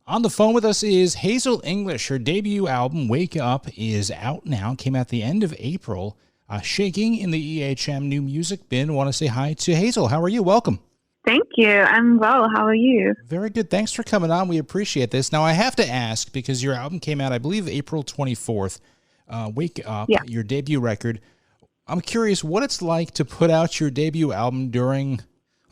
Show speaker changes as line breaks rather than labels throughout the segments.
On the phone with us is Hazel English. Her debut album, Wake Up, is out now. Came out the end of April. Shaking in the EHM New Music Bin. Want to say hi to Hazel. How are you? Welcome.
Thank you. I'm well. How are you?
Very good. Thanks for coming on. We appreciate this. Now, I have to ask, because your album came out, I believe, April 24th, Wake Up,
Yeah.
your debut record. I'm curious what it's like to put out your debut album during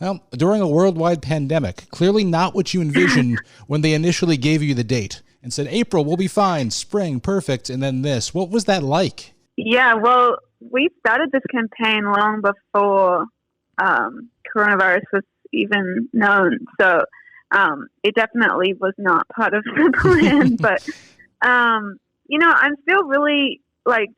a worldwide pandemic. Clearly not what you envisioned when they initially gave you the date and said, April, we'll be fine, spring, perfect, and then this. What was that like?
Yeah, well, we started this campaign long before coronavirus was even known. So it definitely was not part of the plan. But, I'm still really,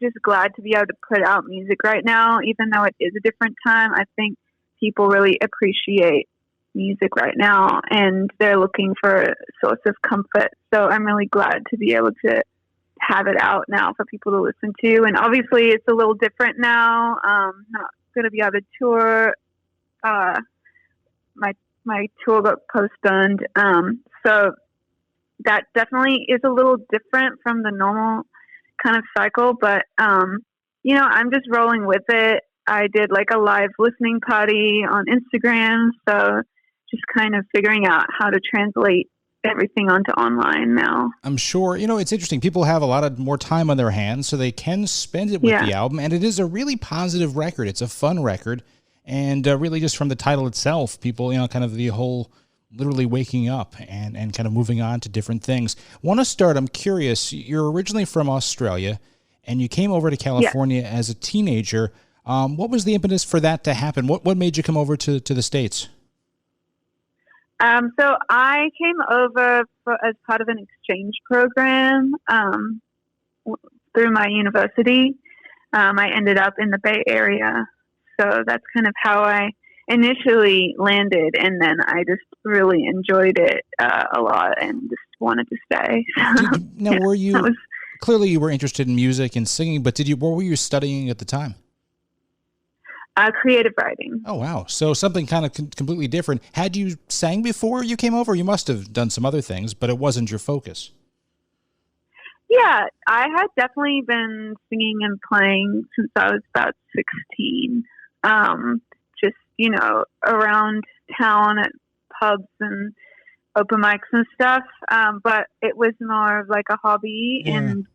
just glad to be able to put out music right now, even though it is a different time. I think people really appreciate music right now, and they're looking for a source of comfort. So I'm really glad to be able to have it out now for people to listen to. And obviously it's a little different now. Not going to be able to tour. My tour got postponed. So that definitely is a little different from the normal kind of cycle, but I'm just rolling with it. I did a live listening party on Instagram, so just kind of figuring out how to translate everything onto online now.
I'm sure, it's interesting. People have a lot of more time on their hands, so they can spend it with the album, and it is a really positive record. It's a fun record, and really just from the title itself, people, kind of the whole literally waking up and kind of moving on to different things. Want to start, I'm curious, you're originally from Australia, and you came over to California as a teenager. What was the impetus for that to happen? What made you come over to the States?
So I came over as part of an exchange program through my university. I ended up in the Bay Area. So that's kind of how I initially landed, and then I just really enjoyed it a lot and just wanted to stay.
Were you clearly you were interested in music and singing, but what were you studying at the time?
Creative writing.
Oh, wow. So something kind of completely different. Had you sang before you came over? You must have done some other things, but it wasn't your focus.
Yeah, I had definitely been singing and playing since I was about 16. Just, around town at pubs and open mics and stuff. But it was more of like a hobby. Yeah. And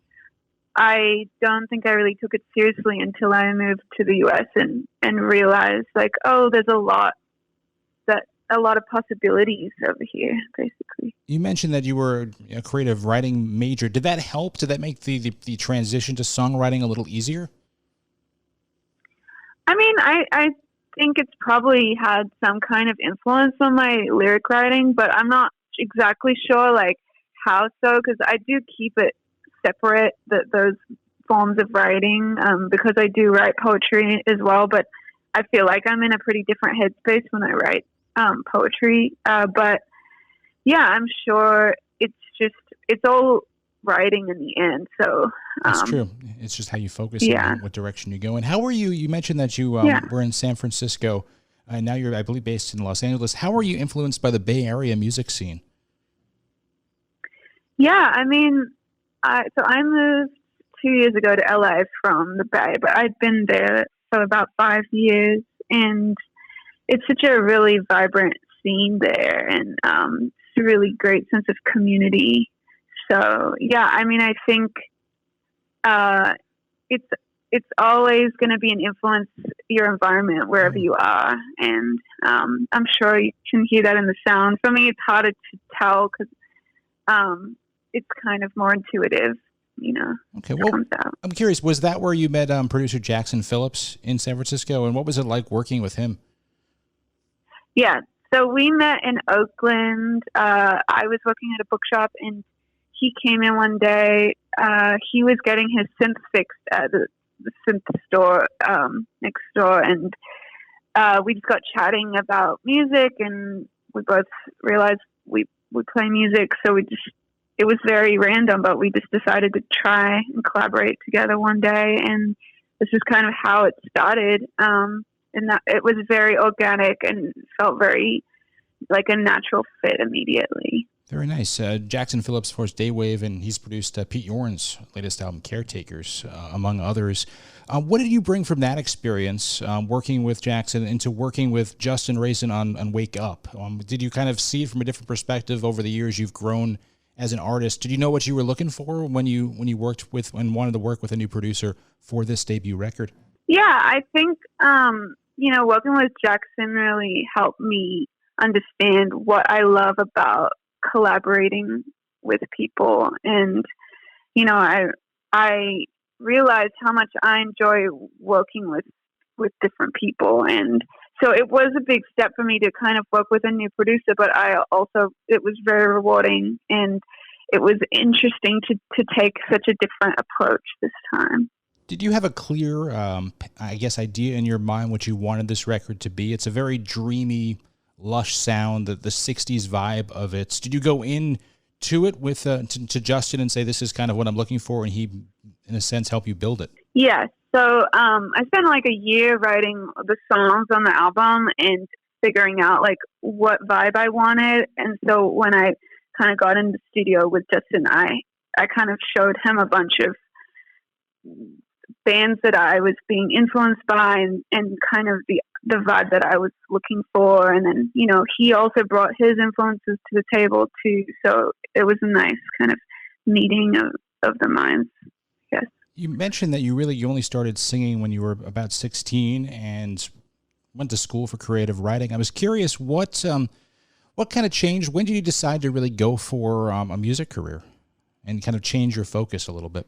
I don't think I really took it seriously until I moved to the U.S. and realized there's a lot of possibilities over here, basically.
You mentioned that you were a creative writing major. Did that help? Did that make the transition to songwriting a little easier?
I mean, I think it's probably had some kind of influence on my lyric writing, but I'm not exactly sure how so, because I do keep it separate, those forms of writing, because I do write poetry as well, but I feel like I'm in a pretty different headspace when I write poetry. But yeah, I'm sure it's all writing in the end. So
that's true. It's just how you focus and what direction you go. And how were you? You mentioned that you were in San Francisco, and now you're, I believe, based in Los Angeles. How were you influenced by the Bay Area music scene?
Yeah, I mean, so I moved 2 years ago to LA from the Bay, but I'd been there for about 5 years, and it's such a really vibrant scene there, and it's a really great sense of community. So yeah, I mean, I think it's always going to be an influence, your environment wherever you are, and I'm sure you can hear that in the sound. For me, it's harder to tell because it's kind of more intuitive,
Okay, well, I'm curious, was that where you met producer Jackson Phillips in San Francisco, and what was it like working with him?
Yeah, so we met in Oakland. I was working at a bookshop, and he came in one day. He was getting his synth fixed at the synth store next door, and we just got chatting about music, and we both realized we play music, so it was very random, but we just decided to try and collaborate together one day, and this is kind of how it started. And that it was very organic and felt very like a natural fit immediately.
Very nice. Jackson Phillips, of course, Daywave, and he's produced Pete Yorn's latest album, Caretakers, among others. What did you bring from that experience, working with Jackson, into working with Justin Raisin on Wake Up? Did you kind of see it from a different perspective over the years you've grown as an artist? Did you know what you were looking for when you worked with and wanted to work with a new producer for this debut record?
Yeah, I think working with Jackson really helped me understand what I love about collaborating with people, and I realized how much I enjoy working with different people, and so it was a big step for me to kind of work with a new producer, but it was very rewarding, and it was interesting to take such a different approach this time.
Did you have a clear idea in your mind what you wanted this record to be? It's a very dreamy, lush sound, the 60s vibe of it. Did you go into it with to Justin and say, this is kind of what I'm looking for, and he, in a sense, help you build it?
Yeah. So I spent like a year writing the songs on the album and figuring out like what vibe I wanted. And so when I kind of got in the studio with Justin, I kind of showed him a bunch of bands that I was being influenced by and kind of the vibe that I was looking for. And then, he also brought his influences to the table too. So it was a nice kind of meeting of the minds. Yes.
You mentioned that you only started singing when you were about 16 and went to school for creative writing. I was curious, what kind of changed? When did you decide to really go for a music career and kind of change your focus a little bit?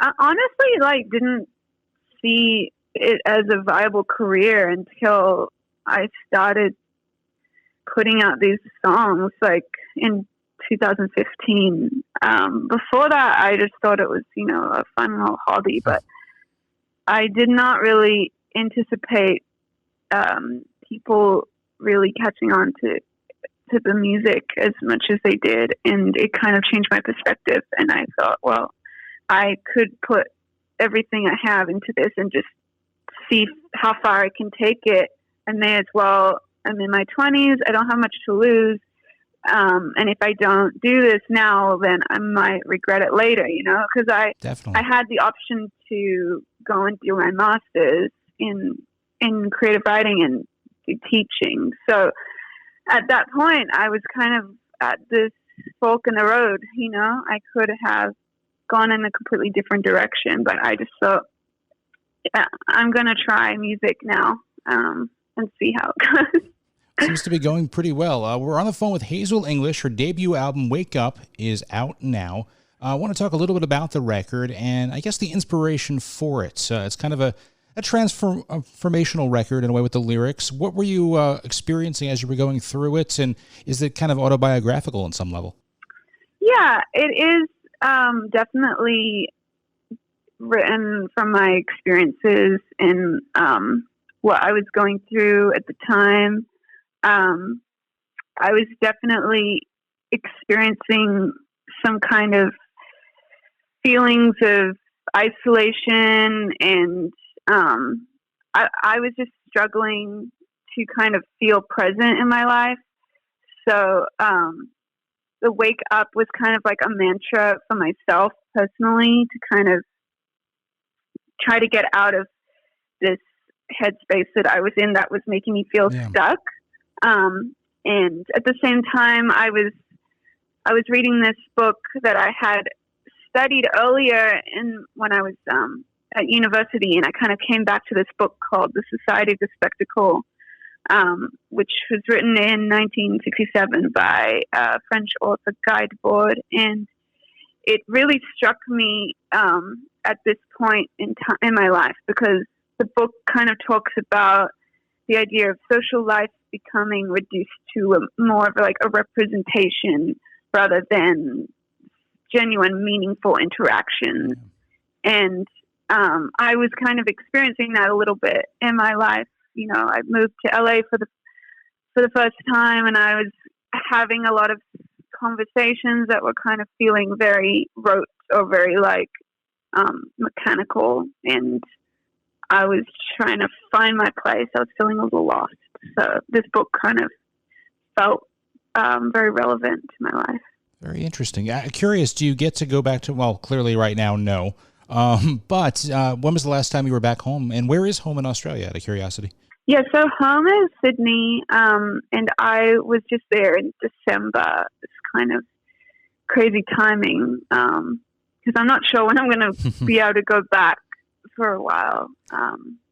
I honestly didn't see it as a viable career until I started putting out these songs in 2015. Before that, I just thought it was, a fun little hobby, but I did not really anticipate people really catching on to the music as much as they did, and it kind of changed my perspective. And I thought, well, I could put everything I have into this and just see how far I can take it. I may as well. I'm in my 20s. I don't have much to lose. And if I don't do this now, then I might regret it later, because I had the option to go and do my master's in creative writing and teaching. So at that point, I was kind of at this fork in the road. I could have gone in a completely different direction, but I just thought, I'm going to try music now and see how it goes.
Seems to be going pretty well. We're on the phone with Hazel English. Her debut album, Wake Up, is out now. I want to talk a little bit about the record and I guess the inspiration for it. It's kind of a transformational record in a way with the lyrics. What were you experiencing as you were going through it, and is it kind of autobiographical on some level?
Yeah, it is definitely written from my experiences and what I was going through at the time. I was definitely experiencing some kind of feelings of isolation, and I was just struggling to kind of feel present in my life. So the Wake Up was kind of like a mantra for myself personally to kind of try to get out of this headspace that I was in that was making me feel stuck. And at the same time, I was reading this book that I had studied earlier when I was at university, and I kind of came back to this book called The Society of the Spectacle, which was written in 1967 by French author Guy Debord, and it really struck me at this point in my life, because the book kind of talks about the idea of social life becoming reduced to more of like a representation rather than genuine, meaningful interactions. And I was kind of experiencing that a little bit in my life. I moved to LA for the first time, and I was having a lot of conversations that were kind of feeling very rote or very mechanical, and I was trying to find my place. I was feeling a little lost. So this book kind of felt very relevant to my life.
Very interesting. Curious, do you get to go back to, well, clearly right now, no. But when was the last time you were back home? And where is home in Australia, out of curiosity?
Yeah, so home is Sydney, and I was just there in December. It's kind of crazy timing because I'm not sure when I'm going to be able to go back for a while.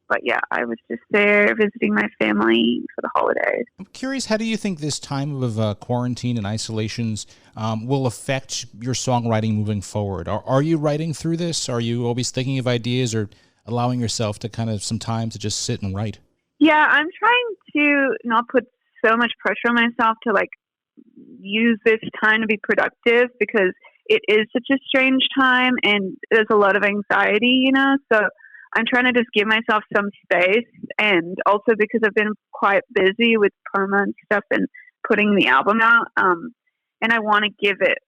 But yeah, I was just there visiting my family for the holidays.
I'm curious, how do you think this time of quarantine and isolations will affect your songwriting moving forward? Are you writing through this? Are you always thinking of ideas or allowing yourself to kind of some time to just sit and write?
Yeah, I'm trying to not put so much pressure on myself to like use this time to be productive because it is such a strange time and there's a lot of anxiety, you know, so I'm trying to just give myself some space, and also because I've been quite busy with promo and stuff and putting the album out, and I want to give it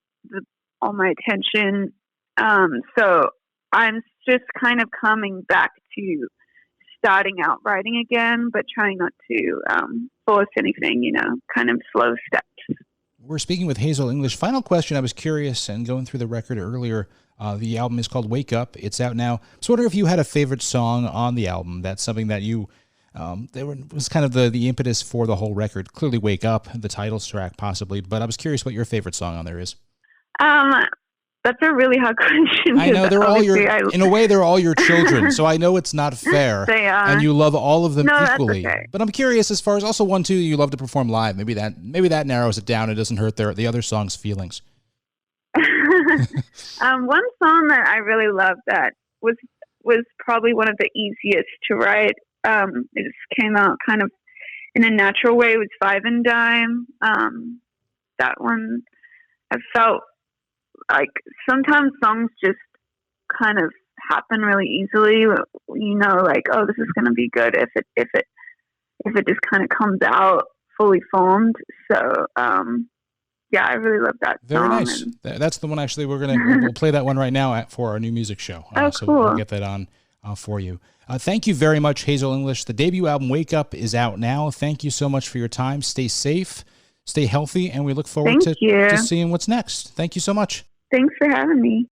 all my attention. So I'm just kind of coming back to starting out writing again, but trying not to force anything, you know, kind of slow steps.
We're speaking with Hazel English. Final question. I was curious, and going through the record earlier, the album is called Wake Up. It's out now. So I wonder if you had a favorite song on the album. That's something that you, was kind of the impetus for the whole record. Clearly Wake Up, the title track possibly, but I was curious what your favorite song on there is.
That's a really hard question.
I know they're all in a way, they're all your children. So I know it's not fair.
They are.
And you love all of them equally.
That's okay.
But I'm curious as far as also one, too, you love to perform live. Maybe that narrows it down. It doesn't hurt the other song's feelings.
One song that I really loved that was probably one of the easiest to write. It just came out kind of in a natural way. It was Five and Dime. That one, I felt like sometimes songs just kind of happen really easily. You know, like, oh, this is going to be good if it just kind of comes out fully formed. So, yeah, I really love that song.
Very nice. That's the one, actually, we'll play that one right now for our new music show. So
cool.
We'll get that on for you. Thank you very much, Hazel English. The debut album, Wake Up, is out now. Thank you so much for your time. Stay safe, stay healthy, and we look forward to seeing what's next. Thank you so much.
Thanks for having me.